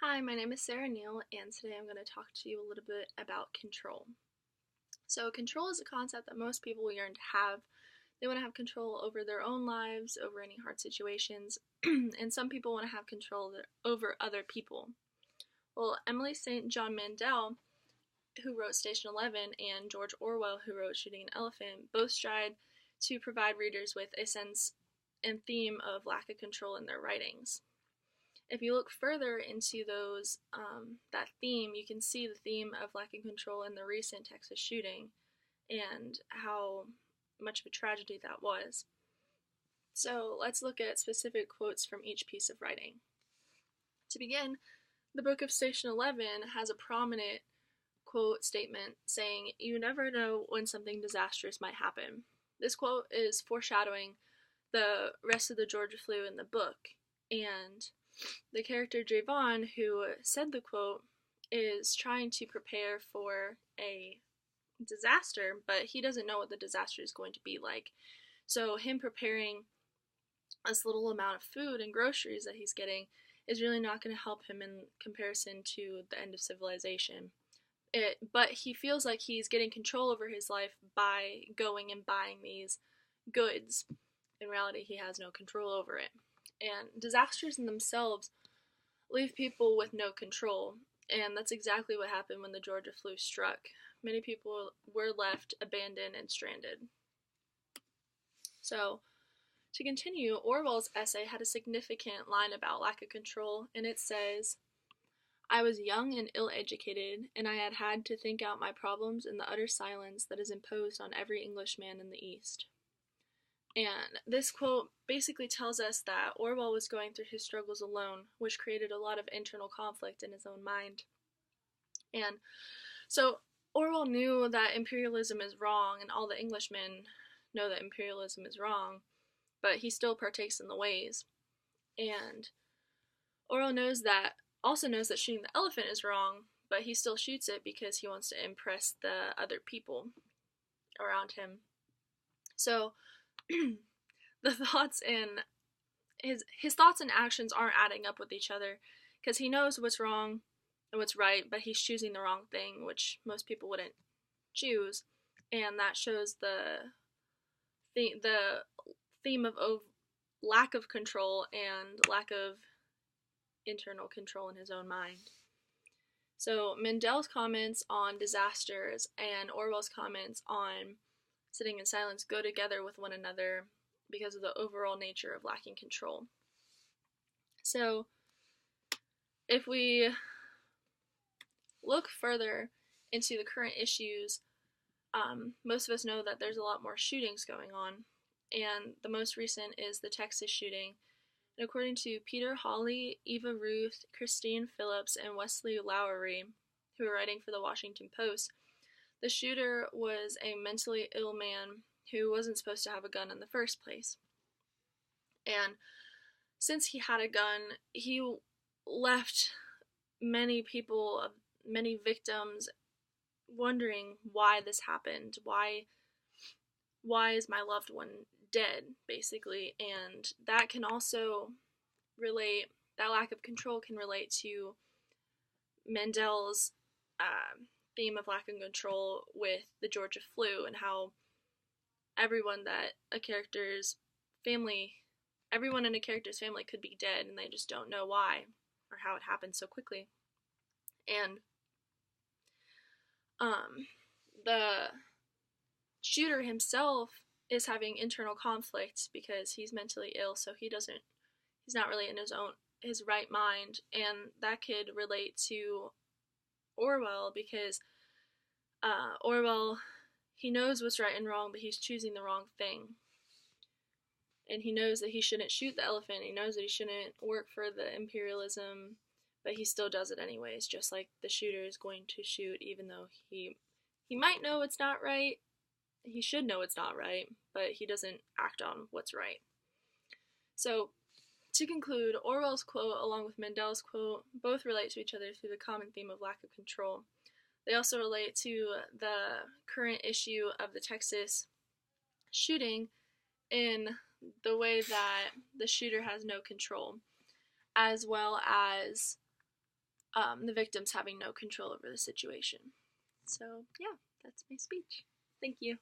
Hi, my name is Sarah Neal, and today I'm going to talk to you a little bit about control. So, control is a concept that most people yearn to have. They want to have control over their own lives, over any hard situations, and some people want to have control over other people. Well, Emily St. John Mandel, who wrote Station 11, and George Orwell, who wrote Shooting an Elephant, both strive to provide readers with a sense and theme of lack of control in their writings. If you look further into that theme, you can see the theme of lacking control in the recent Texas shooting and how much of a tragedy that was. So let's look at specific quotes from each piece of writing. To begin, the book of Station 11 has a prominent quote statement saying, "You never know when something disastrous might happen." This quote is foreshadowing the rest of the Georgia flu in the book, and the character Javon, who said the quote, is trying to prepare for a disaster, but he doesn't know what the disaster is going to be like. So him preparing this little amount of food and groceries that he's getting is really not going to help him in comparison to the end of civilization. But he feels like he's getting control over his life by going and buying these goods. In reality, he has no control over it. And disasters in themselves leave people with no control, and that's exactly what happened when the Georgia flu struck. Many people were left abandoned and stranded. So, to continue, Orwell's essay had a significant line about lack of control, and it says, "I was young and ill-educated, and I had had to think out my problems in the utter silence that is imposed on every Englishman in the East." And this quote basically tells us that Orwell was going through his struggles alone, which created a lot of internal conflict in his own mind. And so Orwell knew that imperialism is wrong, and all the Englishmen know that imperialism is wrong, but he still partakes in the ways. And Orwell also knows that shooting the elephant is wrong, but he still shoots it because he wants to impress the other people around him. So the thoughts and his thoughts and actions aren't adding up with each other because he knows what's wrong and what's right, but he's choosing the wrong thing, which most people wouldn't choose, and that shows the theme of lack of control and lack of internal control in his own mind. So Mandel's comments on disasters and Orwell's comments on sitting in silence go together with one another because of the overall nature of lacking control. So, if we look further into the current issues, most of us know that there's a lot more shootings going on, and the most recent is the Texas shooting. And according to Peter Hawley, Eva Ruth, Christine Phillips, and Wesley Lowery, who are writing for the Washington Post, the shooter was a mentally ill man who wasn't supposed to have a gun in the first place. And since he had a gun, he left many people, many victims, wondering why this happened. Why is my loved one dead, basically? And that can also that lack of control can relate to Mandel's theme of lack of control with the Georgia flu and how everyone in a character's family could be dead and they just don't know why or how it happened so quickly. And the shooter himself is having internal conflict because he's mentally ill, so he's not really in his right mind, and that could relate to Orwell because Orwell, he knows what's right and wrong, but he's choosing the wrong thing. And he knows that he shouldn't shoot the elephant, he knows that he shouldn't work for the imperialism, but he still does it anyways, just like the shooter is going to shoot even though he might know it's not right. He should know it's not right, but he doesn't act on what's right. So, to conclude, Orwell's quote along with Mandel's quote both relate to each other through the common theme of lack of control. They also relate to the current issue of the Texas shooting in the way that the shooter has no control, as well as the victims having no control over the situation. So, yeah, that's my speech. Thank you.